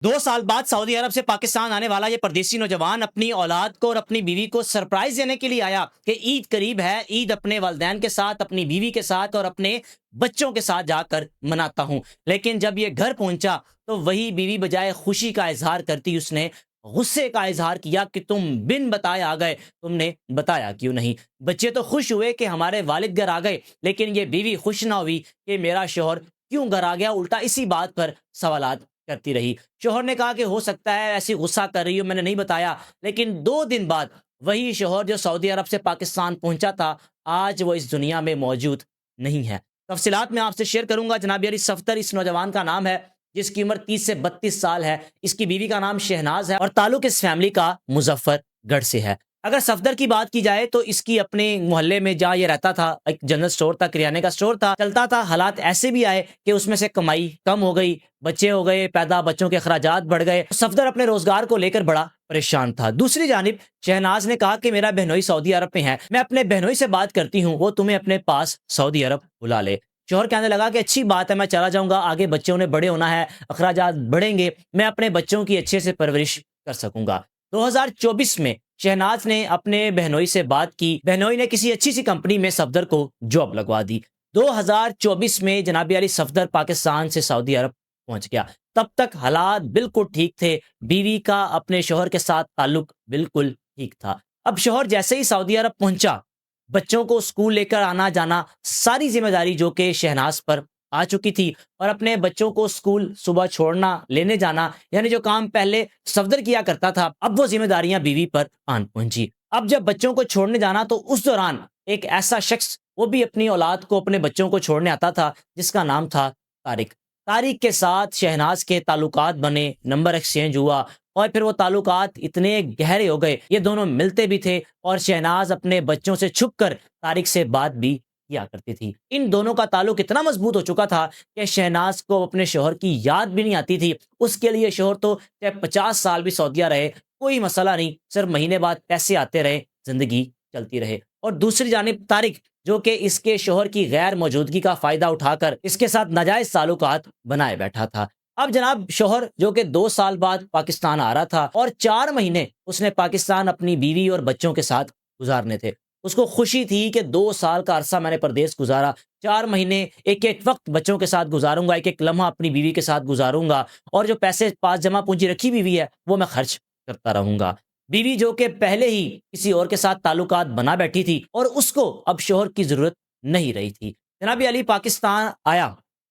2 سال بعد سعودی عرب سے پاکستان آنے والا یہ پردیسی نوجوان اپنی اولاد کو اور اپنی بیوی کو سرپرائز دینے کے لیے آیا کہ عید قریب ہے، عید اپنے والدین کے ساتھ، اپنی بیوی کے ساتھ اور اپنے بچوں کے ساتھ جا کر مناتا ہوں۔ لیکن جب یہ گھر پہنچا تو وہی بیوی بجائے خوشی کا اظہار کرتی اس نے غصے کا اظہار کیا کہ تم بن بتائے آ گئے، تم نے بتایا کیوں نہیں؟ بچے تو خوش ہوئے کہ ہمارے والد گھر آ گئے، لیکن یہ بیوی خوش نہ ہوئی کہ میرا شوہر کیوں گھر آ گیا، الٹا اسی بات پر سوالات کرتی رہی۔ شوہر نے کہا کہ ہو سکتا ہے ایسی غصہ کر رہی ہو، میں نے نہیں بتایا۔ لیکن 2 دن بعد وہی شوہر جو سعودی عرب سے پاکستان پہنچا تھا، آج وہ اس دنیا میں موجود نہیں ہے۔ تفصیلات میں آپ سے شیئر کروں گا۔ جناب علی صفدر اس نوجوان کا نام ہے، جس کی عمر 30 سے 32 سال ہے۔ اس کی بیوی کا نام شہناز ہے اور تعلق اس فیملی کا مظفر گڑھ سے ہے۔ اگر صفدر کی بات کی جائے تو اس کی اپنے محلے میں جہاں یہ رہتا تھا ایک جنرل سٹور تھا، کریانے کا سٹور تھا، چلتا تھا۔ حالات ایسے بھی آئے کہ اس میں سے کمائی کم ہو گئی، بچے ہو گئے پیدا، بچوں کے اخراجات بڑھ گئے۔ صفدر اپنے روزگار کو لے کر بڑا پریشان تھا۔ دوسری جانب شہناز نے کہا کہ میرا بہنوئی سعودی عرب میں ہے، میں اپنے بہنوئی سے بات کرتی ہوں، وہ تمہیں اپنے پاس سعودی عرب بلا لے۔ شوہر کہنے لگا کہ اچھی بات ہے، میں چلا جاؤں گا، آگے بچوں نے بڑے ہونا ہے، اخراجات بڑھیں گے، میں اپنے بچوں کی اچھے سے پرورش کر سکوں گا۔ 2024 میں شہناز نے اپنے بہنوئی سے بات کی، بہنوئی نے کسی اچھی سی کمپنی میں صفدر کو جاب لگوا دی۔ 2024 میں جناب علی صفدر پاکستان سے سعودی عرب پہنچ گیا۔ تب تک حالات بالکل ٹھیک تھے، بیوی کا اپنے شوہر کے ساتھ تعلق بالکل ٹھیک تھا۔ اب شوہر جیسے ہی سعودی عرب پہنچا، بچوں کو اسکول لے کر آنا جانا ساری ذمہ داری جو کہ شہناز پر آ چکی تھی، اور اپنے بچوں کو اسکول صبح چھوڑنا لینے جانا، یعنی جو کام پہلے صفدر کیا کرتا تھا، اب وہ ذمہ داریاں بیوی پر آن پہنچی۔ اب جب بچوں کو چھوڑنے جانا تو اس دوران ایک ایسا شخص، وہ بھی اپنی اولاد کو اپنے بچوں کو چھوڑنے آتا تھا، جس کا نام تھا طارق۔ طارق کے ساتھ شہناز کے تعلقات بنے، نمبر ایکسچینج ہوا، اور پھر وہ تعلقات اتنے گہرے ہو گئے، یہ دونوں ملتے بھی تھے، اور شہناز اپنے بچوں سے چھپ کر طارق سے بات بھی کیا کرتی تھی۔ ان دونوں کا تعلق اتنا مضبوط ہو چکا تھا کہ شہناز کو اپنے شوہر کی یاد بھی نہیں آتی تھی۔ اس کے لیے شوہر تو چاہے 50 سال بھی سعودیہ رہے، کوئی مسئلہ نہیں، صرف مہینے بعد پیسے آتے رہے، زندگی چلتی رہے۔ اور دوسری جانب طارق، جو کہ اس کے شوہر کی غیر موجودگی کا فائدہ اٹھا کر اس کے ساتھ ناجائز تعلقات بنائے بیٹھا تھا۔ اب جناب شوہر جو کہ 2 سال بعد پاکستان آ رہا تھا، اور 4 مہینے اس نے پاکستان اپنی بیوی اور بچوں کے ساتھ گزارنے تھے۔ اس کو خوشی تھی کہ 2 سال کا عرصہ میں نے پردیس گزارا، 4 مہینے ایک ایک وقت بچوں کے ساتھ گزاروں گا، ایک ایک لمحہ اپنی بیوی کے ساتھ گزاروں گا، اور جو پیسے پاس جمع پونجی رکھی بیوی ہے وہ میں خرچ کرتا رہوں گا۔ بیوی جو کہ پہلے ہی کسی اور کے ساتھ تعلقات بنا بیٹھی تھی، اور اس کو اب شوہر کی ضرورت نہیں رہی تھی۔ جناب علی پاکستان آیا،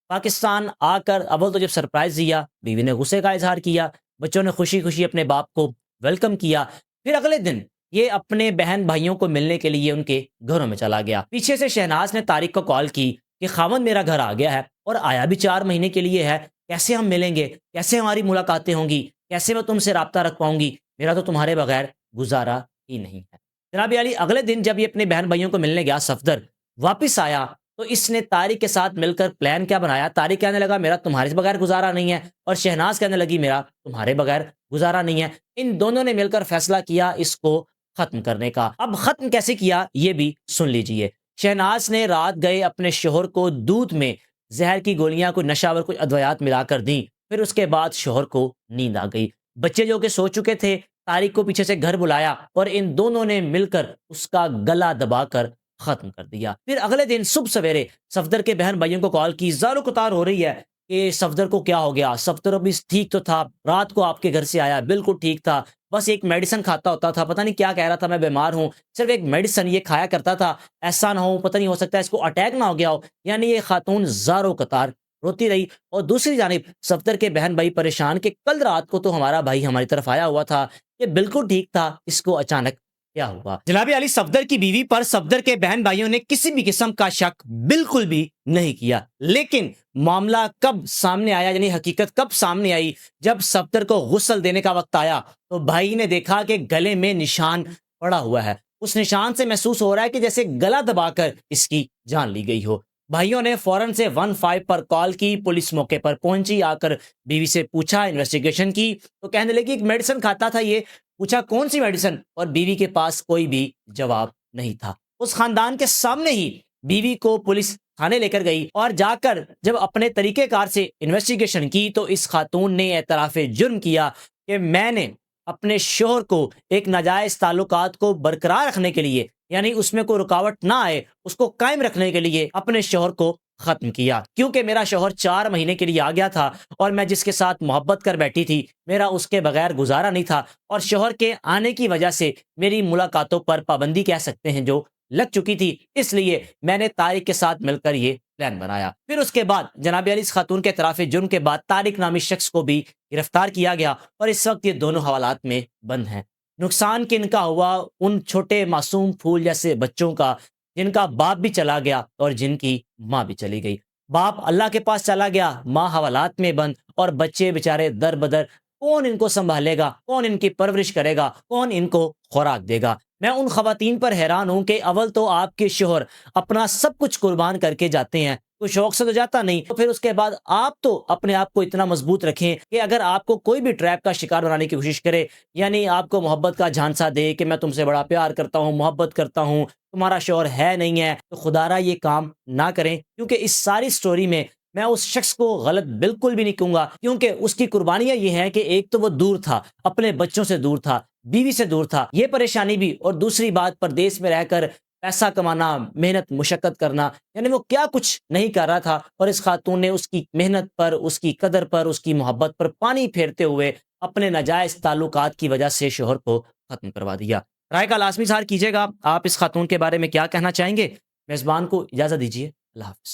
پاکستان آ کر اول تو جب سرپرائز دیا، بیوی نے غصے کا اظہار کیا، بچوں نے خوشی خوشی اپنے باپ کو ویلکم کیا۔ پھر اگلے دن یہ اپنے بہن بھائیوں کو ملنے کے لیے ان کے گھروں میں چلا گیا۔ پیچھے سے شہناز نے طارق کو کال کی کہ خاوند میرا گھر آ گیا ہے، اور آیا بھی 4 مہینے کے لیے ہے، کیسے ہم ملیں گے، کیسے ہماری ملاقاتیں ہوں گی، کیسے میں تم سے رابطہ رکھ پاؤں گی، میرا تو تمہارے بغیر گزارا ہی نہیں ہے۔ جناب علی اگلے دن جب یہ اپنے بہن بھائیوں کو ملنے گیا، صفدر واپس آیا تو اس نے طارق کے ساتھ مل کر پلان کیا بنایا۔ طارق کہنے لگا میرا تمہارے بغیر گزارا نہیں ہے، اور شہناز کہنے لگی میرا تمہارے بغیر گزارا نہیں ہے۔ ان دونوں نے مل کر فیصلہ کیا اس کو ختم کرنے کا۔ اب ختم کیسے کیا یہ بھی سن لیجئے۔ شہناز نے رات گئے اپنے شوہر کو دودھ میں زہر کی گولیاں، کوئی نشہ کچھ ادویات ملا کر دیں، پھر اس کے بعد شوہر کو نیند آ گئی۔ بچے جو کہ سو چکے تھے، طارق کو پیچھے سے گھر بلایا، اور ان دونوں نے مل کر اس کا گلا دبا کر ختم کر دیا۔ پھر اگلے دن صبح سویرے صفدر کے بہن بھائیوں کو کال کی، زار و قطار ہو رہی ہے کہ صفدر کو کیا ہو گیا۔ صفدر ابھی ٹھیک تو تھا، رات کو آپ کے گھر سے آیا، بالکل ٹھیک تھا، بس ایک میڈیسن کھاتا ہوتا تھا، پتہ نہیں کیا کہہ رہا تھا، میں بیمار ہوں، صرف ایک میڈیسن یہ کھایا کرتا تھا، ایسا نہ ہو، پتہ نہیں ہو سکتا ہے اس کو اٹیک نہ ہو گیا ہو۔ یعنی یہ خاتون زار و قطار روتی رہی۔ اور دوسری جانب صفدر کے بہن بھائی پریشان کہ کل رات کو تو ہمارا بھائی ہماری طرف آیا ہوا تھا، یہ بالکل ٹھیک تھا، اس کو اچانک کیا ہوا۔ جناب علی صفدر کی بیوی پر صفدر کے بہن بھائیوں نے کسی بھی قسم کا شک بالکل بھی نہیں کیا، لیکن معاملہ کب سامنے آیا، یعنی حقیقت کب سامنے آئی، جب صفدر کو غسل دینے کا وقت آیا تو بھائی نے دیکھا کہ گلے میں نشان پڑا ہوا ہے۔ اس نشان سے محسوس ہو رہا ہے کہ جیسے گلا دبا کر اس کی جان لی گئی ہو۔ بھائیوں نے فوراً سے 15 پر کال کی، پولیس موقع پر پہنچی، آ کر بیوی سے پوچھا، انویسٹیگیشن کی تو کہنے لگی ایک میڈیسن کھاتا تھا یہ۔ پوچھا کون سی میڈیسن، اور بیوی کے پاس کوئی بھی جواب نہیں تھا۔ اس خاندان کے سامنے ہی بیوی کو پولیس تھانے لے کر گئی اور جا کر جب اپنے طریقہ کار سے انویسٹیگیشن کی تو اس خاتون نے اعتراف جرم کیا کہ میں نے اپنے شوہر کو ایک ناجائز تعلقات کو برقرار رکھنے کے لیے، یعنی اس میں کوئی رکاوٹ نہ آئے، اس کو قائم رکھنے کے لیے اپنے شوہر کو ختم کیا، کیونکہ میرا شوہر 4 مہینے کے لیے آ گیا تھا اور میں جس کے ساتھ محبت کر بیٹھی تھی میرا اس کے بغیر گزارا نہیں تھا، اور شوہر کے آنے کی وجہ سے میری ملاقاتوں پر پابندی کہہ سکتے ہیں جو لگ چکی تھی، اس لیے میں نے طارق کے ساتھ مل کر یہ پلان بنایا۔ پھر اس کے بعد جناب علی اس خاتون کے اعتراف جرم کے بعد طارق نامی شخص کو بھی گرفتار کیا گیا اور اس وقت یہ دونوں حوالات میں بند ہیں۔ نقصان کن کا ہوا؟ ان چھوٹے معصوم پھول جیسے بچوں کا جن کا باپ بھی چلا گیا اور جن کی ماں بھی چلی گئی۔ باپ اللہ کے پاس چلا گیا، ماں حوالات میں بند، اور بچے بیچارے در بدر، کون ان کو سنبھالے گا، کون ان کی پرورش کرے گا، کون ان کو خوراک دے گا؟ میں ان خواتین پر حیران ہوں کہ اول تو آپ کے شوہر اپنا سب کچھ قربان کر کے جاتے ہیں، کوئی شوق سے تو جاتا نہیں، تو پھر اس کے بعد آپ تو اپنے آپ کو اتنا مضبوط رکھیں کہ اگر آپ کو کوئی بھی ٹریپ کا شکار بنانے کی کوشش کرے، یعنی آپ کو محبت کا جھانسا دے کہ میں تم سے بڑا پیار کرتا ہوں، محبت کرتا ہوں، تمہارا شوہر ہے نہیں ہے، تو خدا را یہ کام نہ کریں، کیونکہ اس ساری سٹوری میں میں اس شخص کو غلط بالکل بھی نہیں کہوں گا، کیونکہ اس کی قربانیاں یہ ہیں کہ ایک تو وہ دور تھا، اپنے بچوں سے دور تھا، بیوی سے دور تھا، یہ پریشانی بھی، اور دوسری بات پردیس میں رہ کر پیسہ کمانا، محنت مشقت کرنا، یعنی وہ کیا کچھ نہیں کر رہا تھا، اور اس خاتون نے اس کی محنت پر، اس کی قدر پر، اس کی محبت پر پانی پھیرتے ہوئے اپنے ناجائز تعلقات کی وجہ سے شوہر کو ختم کروا دیا۔ رائے کا لازمی اظہار کیجیے گا، آپ اس خاتون کے بارے میں کیا کہنا چاہیں گے؟ میزبان کو اجازت دیجیے، اللہ حافظ۔